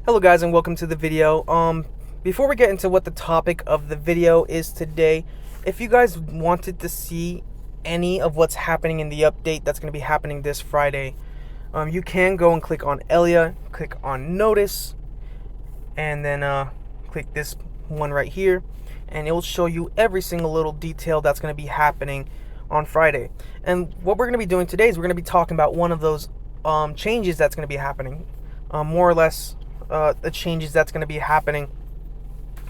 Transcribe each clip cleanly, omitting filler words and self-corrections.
Hello guys, and welcome to the video. Before we get into what the topic of the video is today, if you guys wanted to see any of what's happening in the update that's going to be happening this Friday, you can go and click on Elia, click on Notice, and then click this one right here, and it will show you every single little detail that's going to be happening on Friday. And what we're going to be doing today is we're going to be talking about one of those changes that's going to be happening, more or less. The changes that's going to be happening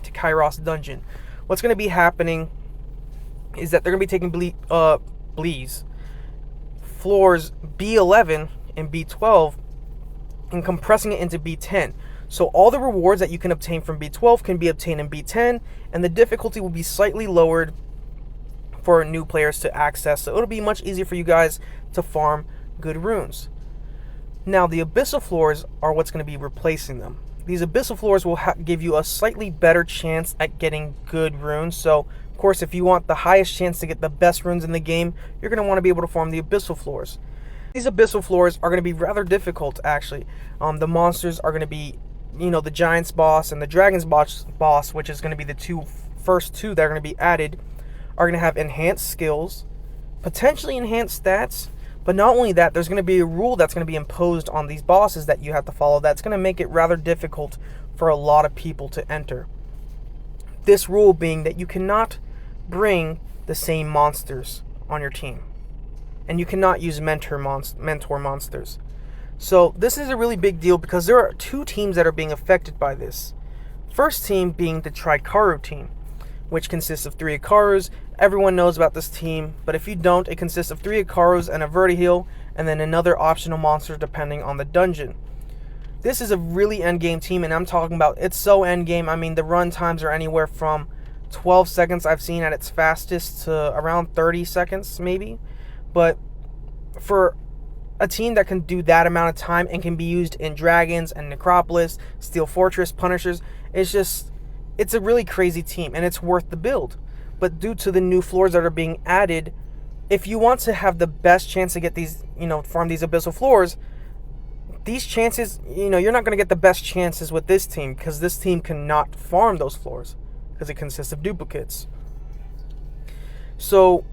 to Kairos Dungeon. What's going to be happening is that they're going to be taking Bleeze floors B11 and B12 and compressing it into B10. So all the rewards that you can obtain from B12 can be obtained in B10, and the difficulty will be slightly lowered for new players to access. So it'll be much easier for you guys to farm good runes. Now, the Abyssal floors are what's going to be replacing them. These Abyssal floors will give you a slightly better chance at getting good runes. So, of course, if you want the highest chance to get the best runes in the game, you're going to want to be able to farm the Abyssal floors. These Abyssal floors are going to be rather difficult, actually. The monsters are going to be, the Giant's boss and the Dragon's boss, which is going to be the first two that are going to be added, are going to have enhanced skills, potentially enhanced stats. But not only that, there's going to be a rule that's going to be imposed on these bosses that you have to follow that's going to make it rather difficult for a lot of people to enter. This rule being that you cannot bring the same monsters on your team. And you cannot use mentor monsters. So this is a really big deal because there are two teams that are being affected by this. First team being the Trikaru team, which consists of 3 Ikarus. Everyone knows about this team, but if you don't, it consists of 3 Ikarus and a Vertiheel, and then another optional monster depending on the dungeon. This is a really endgame team, and I'm talking about it's so endgame. I mean, the run times are anywhere from 12 seconds I've seen at its fastest to around 30 seconds maybe. But for a team that can do that amount of time and can be used in Dragons and Necropolis, Steel Fortress, Punishers, it's a really crazy team, and it's worth the build. But due to the new floors that are being added, if you want to have the best chance to get these, farm these Abyssal floors, these chances, you're not going to get the best chances with this team because this team cannot farm those floors because it consists of duplicates. So,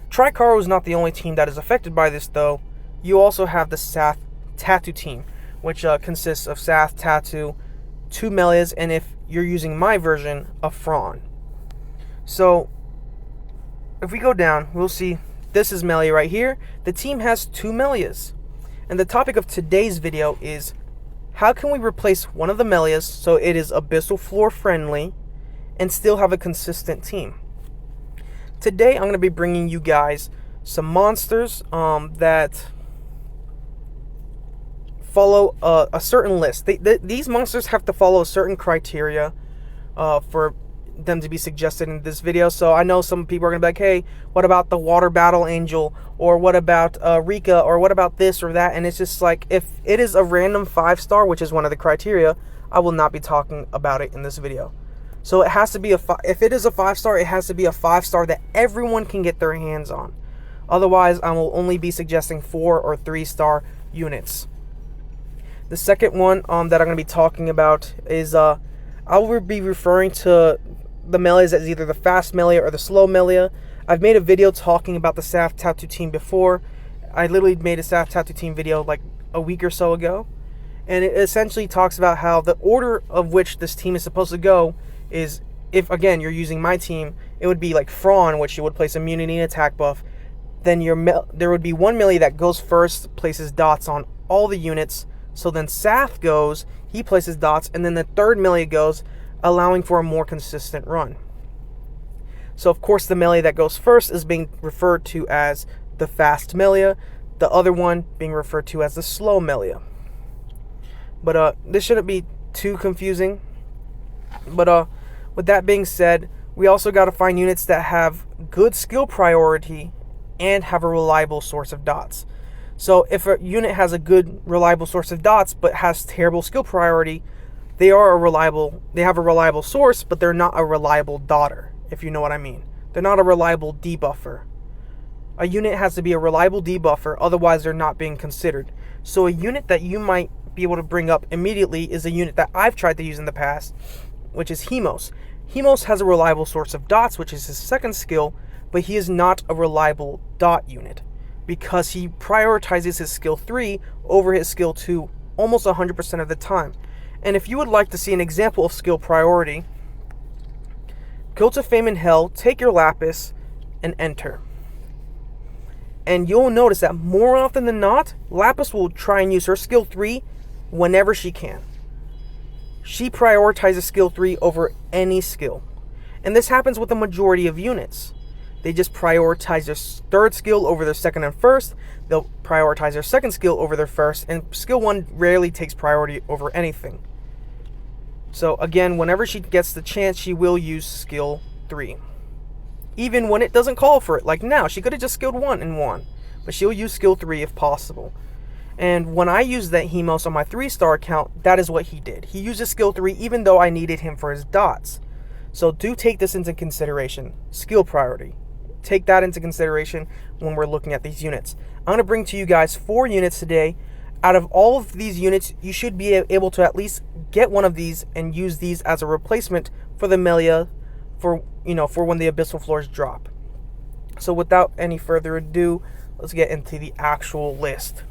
Trikaru is not the only team that is affected by this, though. You also have the Sath Tattoo team, which consists of Sath, Tattoo, 2 Melias, and if you're using my version, a Thrain. So, if we go down, we'll see this is Melia right here. The team has 2 Melias. And the topic of today's video is how can we replace one of the Melias so it is Abyssal floor friendly and still have a consistent team. Today, I'm going to be bringing you guys some monsters that follow a certain list. These monsters have to follow a certain criteria for them to be suggested in this video. So I know some people are gonna be like, hey, what about the Water Battle Angel, or what about Rika, or what about this or that? And it's just like, if it is a random 5-star, which is one of the criteria, I will not be talking about it in this video. So it has to be if it is a 5-star, it has to be a 5-star that everyone can get their hands on. Otherwise, I will only be suggesting 4 or 3-star units. The second one that I'm going to be talking about is I will be referring to the Melias as either the fast Melia or the slow Melia. I've made a video talking about the Sath Tattoo team before. I literally made a Sath Tattoo team video like a week or so ago. And it essentially talks about how the order of which this team is supposed to go is, if again you're using my team, it would be like Thrain, which you would place immunity and attack buff. Then there would be 1 Melia that goes first, places dots on all the units. So then Sath goes, he places dots, and then the 3rd Melia goes, allowing for a more consistent run. So of course the Melia that goes first is being referred to as the fast Melia, the other one being referred to as the slow Melia. But this shouldn't be too confusing. But with that being said, we also got to find units that have good skill priority and have a reliable source of dots. So if a unit has a good, reliable source of dots, but has terrible skill priority, they have a reliable source, but they're not a reliable dotter, if you know what I mean. They're not a reliable debuffer. A unit has to be a reliable debuffer, otherwise they're not being considered. So a unit that you might be able to bring up immediately is a unit that I've tried to use in the past, which is Hemos. Hemos has a reliable source of dots, which is his second skill, but he is not a reliable dot unit because he prioritizes his skill 3 over his skill 2 almost 100% of the time. And if you would like to see an example of skill priority, go to Fame and Hell, take your Lapis, and enter. And you'll notice that more often than not, Lapis will try and use her skill 3 whenever she can. She prioritizes skill 3 over any skill. And this happens with the majority of units. They just prioritize their third skill over their second and first. They'll prioritize their second skill over their first. And skill 1 rarely takes priority over anything. So again, whenever she gets the chance, she will use skill 3. Even when it doesn't call for it. Like now, she could have just skilled 1 and won. But she'll use skill 3 if possible. And when I used that Hemos on my 3-star account, that is what he did. He uses skill 3 even though I needed him for his dots. So do take this into consideration. Skill priority. Take that into consideration when we're looking at these units. I'm going to bring to you guys 4 units today. Out of all of these units, you should be able to at least get one of these and use these as a replacement for the Melia for when the Abyssal floors drop. So without any further ado, let's get into the actual list.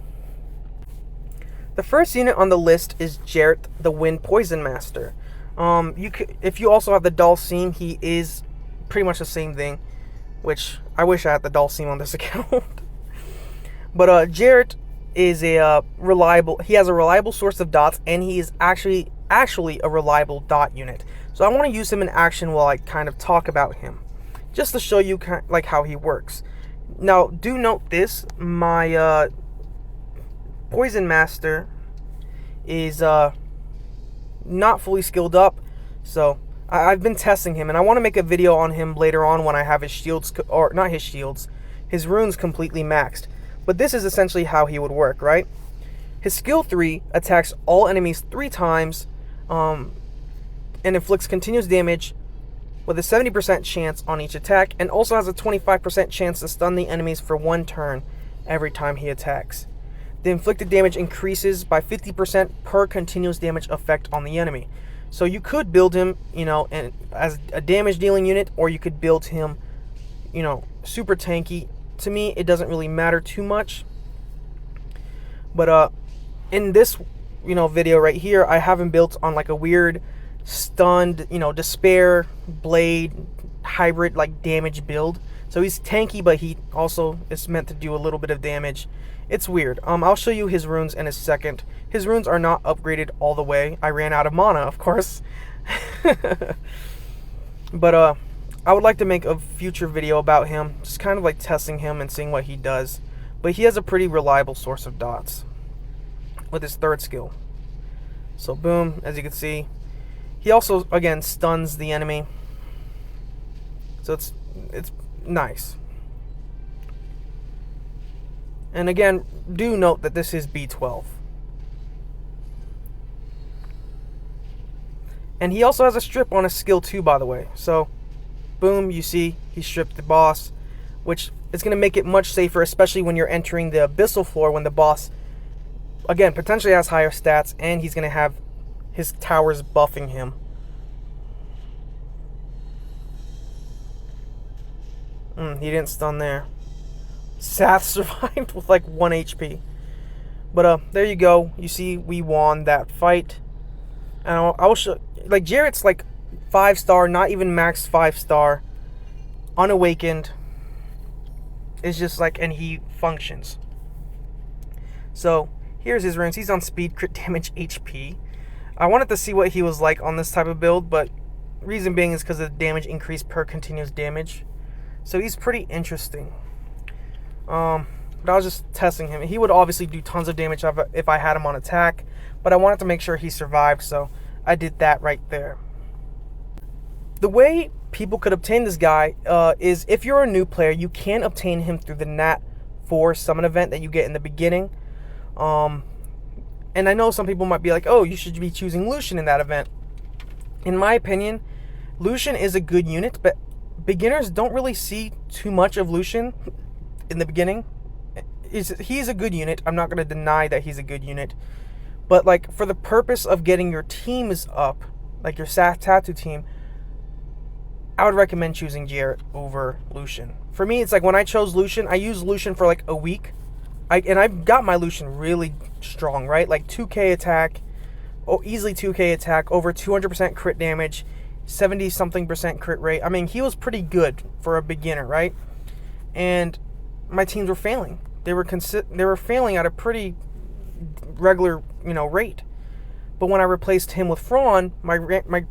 The first unit on the list is Jarrett, the Wind Poison Master. If you also have the Dalsim, he is pretty much the same thing, which I wish I had the Dalsim on this account. But Jarrett is a reliable. He has a reliable source of dots, and he is actually a reliable dot unit. So I want to use him in action while I kind of talk about him, just to show you like how he works. Now, do note this: my Poison Master is not fully skilled up, so I've been testing him, and I want to make a video on him later on when I have his shields, or not his shields, his runes completely maxed. But this is essentially how he would work, right? His skill 3 attacks all enemies 3 times, and inflicts continuous damage with a 70% chance on each attack, and also has a 25% chance to stun the enemies for 1 turn every time he attacks. The inflicted damage increases by 50% per continuous damage effect on the enemy. So you could build him, as a damage dealing unit, or you could build him, super tanky. To me, it doesn't really matter too much. But in this, video right here, I have him built on like a weird stunned, despair blade hybrid like damage build. So he's tanky, but he also is meant to do a little bit of damage. It's weird. I'll show you his runes in a second. His runes are not upgraded all the way. I ran out of mana, of course. But I would like to make a future video about him, just kind of like testing him and seeing what he does. But he has a pretty reliable source of dots with his 3rd skill. So boom, as you can see. He also, again, stuns the enemy. So it's nice. And again, do note that this is B12. And he also has a strip on his skill 2, by the way. So, boom, you see, he stripped the boss, which is going to make it much safer, especially when you're entering the Abyssal floor, when the boss, again, potentially has higher stats, and he's going to have his towers buffing him. He didn't stun there. Sath survived with like 1 HP. But there you go. You see, we won that fight. And I'll show, like, Jarrett's like 5-star, not even max 5-star, unawakened. It's just like, and he functions. So here's his runes. He's on speed, crit damage, HP. I wanted to see what he was like on this type of build, but reason being is because of the damage increase per continuous damage. So he's pretty interesting. But I was just testing him. He would obviously do tons of damage if I had him on attack, but I wanted to make sure he survived, so I did that right there. The way people could obtain this guy is if you're a new player, you can obtain him through the Nat 4 summon event that you get in the beginning. And I know some people might be like, oh, you should be choosing Lucian in that event. In my opinion, Lucian is a good unit, but beginners don't really see too much of Lucian in the beginning. He's a good unit. I'm not going to deny that he's a good unit. But like for the purpose of getting your teams up, like your tattoo team, I would recommend choosing Jarrett over Lucian. For me, it's like when I chose Lucian, I used Lucian for like a week. I got my Lucian really strong, right? Like 2k attack, easily 2k attack, over 200% crit damage, 70-something% crit rate. I mean, he was pretty good for a beginner, right? And my teams were failing. They were failing at a pretty regular, rate. But when I replaced him with Thrain, my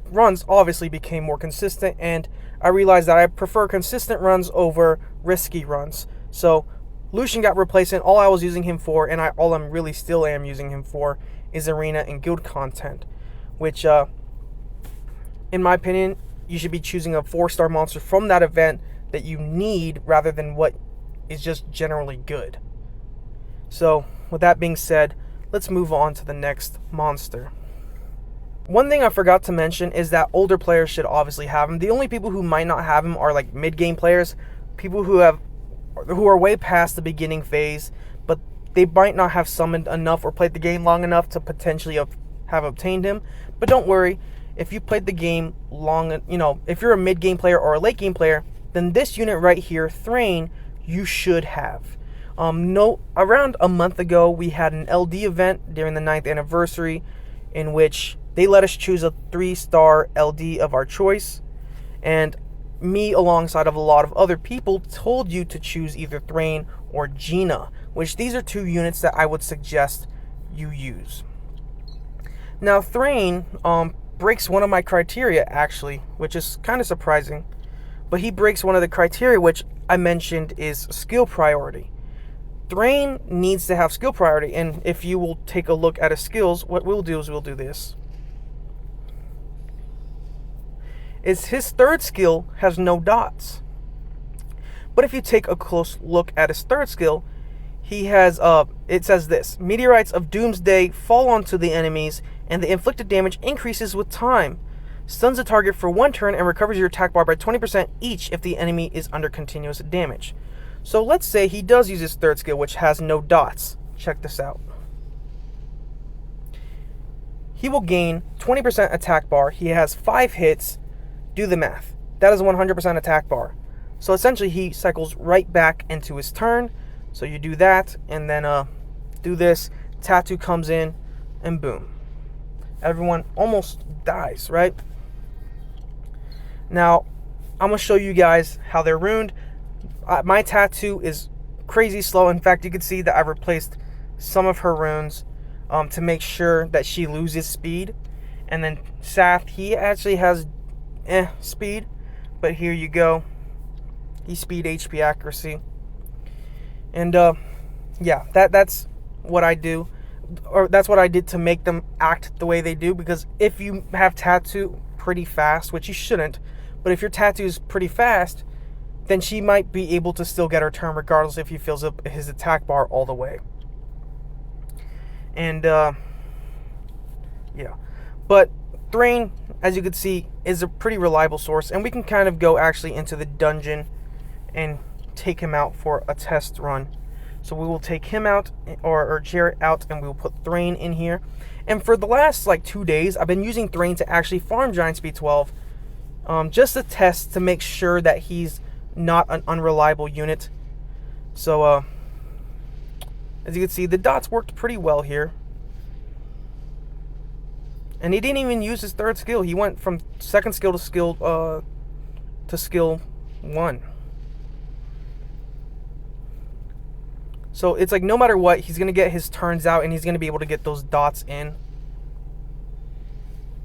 runs obviously became more consistent, and I realized that I prefer consistent runs over risky runs. So Lucian got replaced, and all I was using him for, and all I'm really still am using him for, is arena and guild content, which, in my opinion, you should be choosing a 4-star monster from that event that you need rather than what is just generally good. So, with that being said, let's move on to the next monster. One thing I forgot to mention is that older players should obviously have him. The only people who might not have him are like mid-game players, people who are way past the beginning phase, but they might not have summoned enough or played the game long enough to potentially have obtained him. But don't worry, if you played the game long, if you're a mid-game player or a late-game player, then this unit right here, Thrain, you should have. Around a month ago, we had an LD event during the 9th anniversary in which they let us choose a 3-star LD of our choice, and me, alongside of a lot of other people, told you to choose either Thrain or Gina, which these are 2 units that I would suggest you use. Now, Thrain breaks one of my criteria, actually, which is kind of surprising, but he breaks one of the criteria which I mentioned is skill priority. Thrain needs to have skill priority, and if you will take a look at his skills, what we'll do is we'll do this. His 3rd skill has no dots. But if you take a close look at his 3rd skill, he has, it says this: Meteorites of Doomsday fall onto the enemies, and the inflicted damage increases with time. Stuns the target for 1 turn and recovers your attack bar by 20% each if the enemy is under continuous damage. So let's say he does use his 3rd skill, which has no dots. Check this out. He will gain 20% attack bar. He has 5 hits. Do the math. That is 100% attack bar. So essentially he cycles right back into his turn. So you do that, and then do this. Tattoo comes in, and boom. Everyone almost dies, right? Now, I'm going to show you guys how they're ruined. My tattoo is crazy slow. In fact, you can see that I've replaced some of her runes to make sure that she loses speed. And then Sath, he actually has speed, but here you go. He's speed, HP, accuracy. And yeah, that's what I do, or that's what I did to make them act the way they do. Because if you have tattoo pretty fast, which you shouldn't, but if your tattoo is pretty fast, then she might be able to still get her turn regardless if he fills up his attack bar all the way. And yeah, but Thrain, as you can see, is a pretty reliable source, and we can kind of go actually into the dungeon and take him out for a test run. So we will take him out, or Jarrett out, and we will put Thrain in here. And for the last like 2 days, I've been using Thrain to actually farm Giant Speed 12, just to test to make sure that he's not an unreliable unit. So as you can see, the dots worked pretty well here. And he didn't even use his 3rd skill. He went from 2nd skill to skill 1. So it's like no matter what, he's going to get his turns out, and he's going to be able to get those dots in.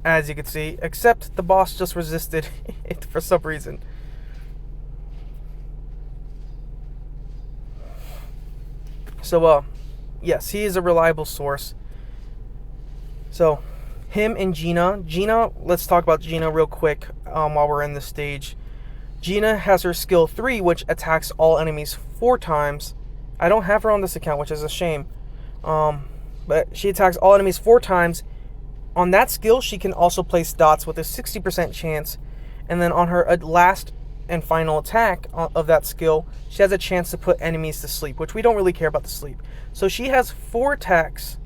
As you can see, except the boss just resisted it for some reason. So yes, he is a reliable source. So him and Gina, let's talk about Gina real quick while we're in this stage. Gina has her skill 3, which attacks all enemies 4 times. I don't have her on this account, which is a shame. But she attacks all enemies 4 times. On that skill, she can also place dots with a 60% chance. And then on her last and final attack of that skill, she has a chance to put enemies to sleep, which we don't really care about the sleep. So she has 4 attacks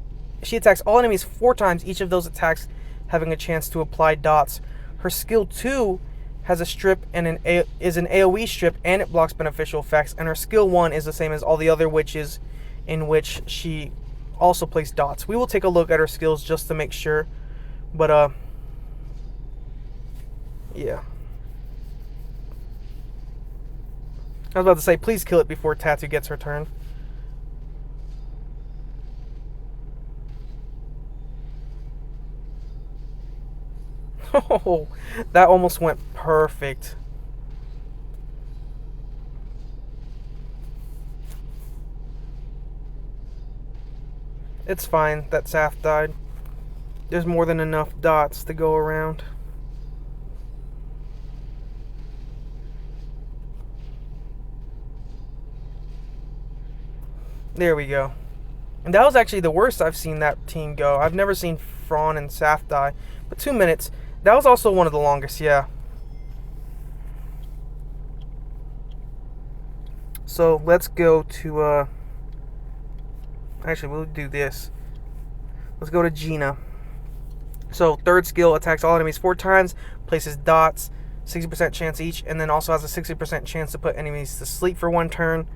She attacks all enemies 4 times, each of those attacks having a chance to apply dots. Her skill 2 has a strip and is an AoE strip, and it blocks beneficial effects. And her skill 1 is the same as all the other witches, in which she also placed dots. We will take a look at her skills just to make sure. But yeah. I was about to say, please kill it before Tattoo gets her turn. Oh, that almost went perfect. It's fine that Saf died. There's more than enough dots to go around. There we go. And that was actually the worst I've seen that team go. I've never seen Thrain and Saf die. But 2 minutes. That was also one of the longest, yeah. So let's go to actually, we'll do this. Let's go to Gina. So third skill, attacks all enemies 4 times, places dots, 60% chance each, and then also has a 60% chance to put enemies to sleep for 1 turn.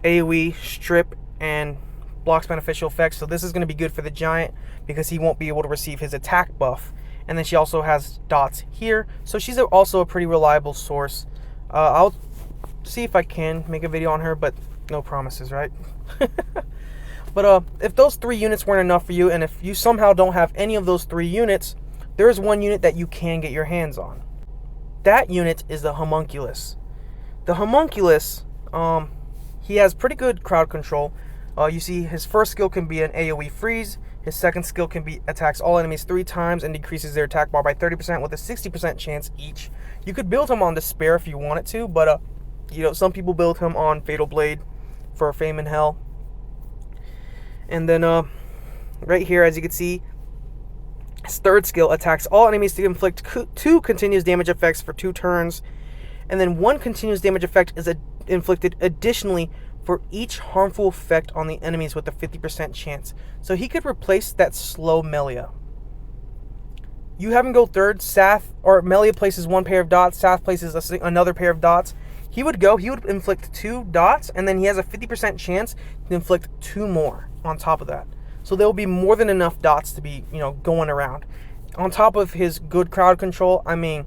AoE, strip, and blocks beneficial effects. So this is going to be good for the giant because he won't be able to receive his attack buff. And then she also has dots here, so she's also a pretty reliable source. I'll see if I can make a video on her, but no promises, right? But if those 3 units weren't enough for you, and if you somehow don't have any of those 3 units, there is one unit that you can get your hands on. That unit is the Homunculus. The Homunculus, he has pretty good crowd control. You see his first skill can be an AoE freeze. His second skill can be attacks all enemies 3 times and decreases their attack bar by 30% with a 60% chance each. You could build him on Despair if you wanted to, but you know, some people build him on Fatal Blade for Fame in Hell. And then right here, as you can see, his third skill attacks all enemies to inflict 2 continuous damage effects for 2 turns, and then 1 continuous damage effect is inflicted additionally for each harmful effect on the enemies with a 50% chance. So he could replace that slow Melia. You have him go third, Saf, or Melia places 1 pair of dots, Saf places another pair of dots. He would inflict 2 dots, and then he has a 50% chance to inflict 2 more on top of that. So there will be more than enough dots to be, you know, going around. On top of his good crowd control, I mean,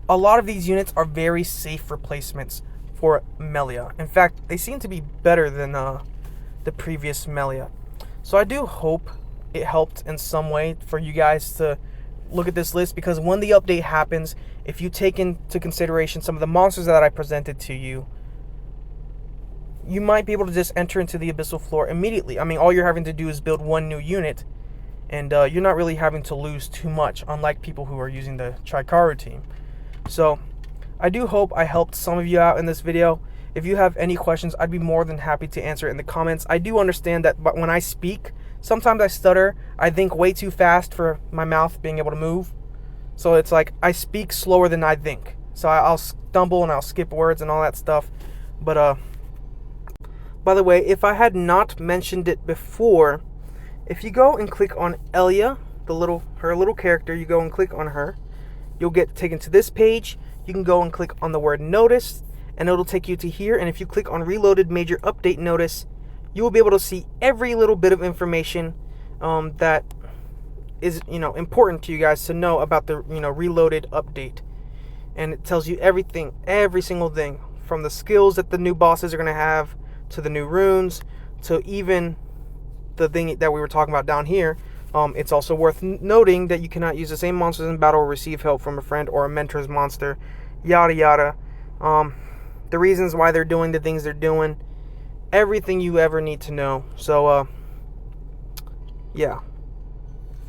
a lot of these units are very safe replacements for Melia. In fact, they seem to be better than the previous Melia. So I do hope it helped in some way for you guys to look at this list, because when the update happens, if you take into consideration some of the monsters that I presented to you, you might be able to just enter into the Abyssal floor immediately. I mean, all you're having to do is build 1 new unit, and you're not really having to lose too much, unlike people who are using the Trikaru team. So I do hope I helped some of you out in this video. If you have any questions, I'd be more than happy to answer it in the comments. I do understand that when I speak, sometimes I stutter. I think way too fast for my mouth being able to move. So it's like I speak slower than I think. So I'll stumble and I'll skip words and all that stuff. But by the way, if I had not mentioned it before, if you go and click on Elia, her little character, you go and click on her, you'll get taken to this page. You can go and click on the word notice, and it'll take you to here. And if you click on reloaded major update notice, you will be able to see every little bit of information that is, you know, important to you guys to know about the, you know, reloaded update. And it tells you everything, every single thing, from the skills that the new bosses are going to have, to the new runes, to even the thing that we were talking about down here. It's also worth noting that you cannot use the same monsters in battle or receive help from a friend or a mentor's monster, yada yada. The reasons why they're doing the things they're doing, everything you ever need to know. So yeah.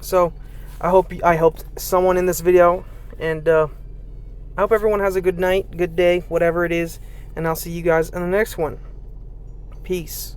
So I hope I helped someone in this video, and I hope everyone has a good night, good day, whatever it is, and I'll see you guys in the next one. Peace.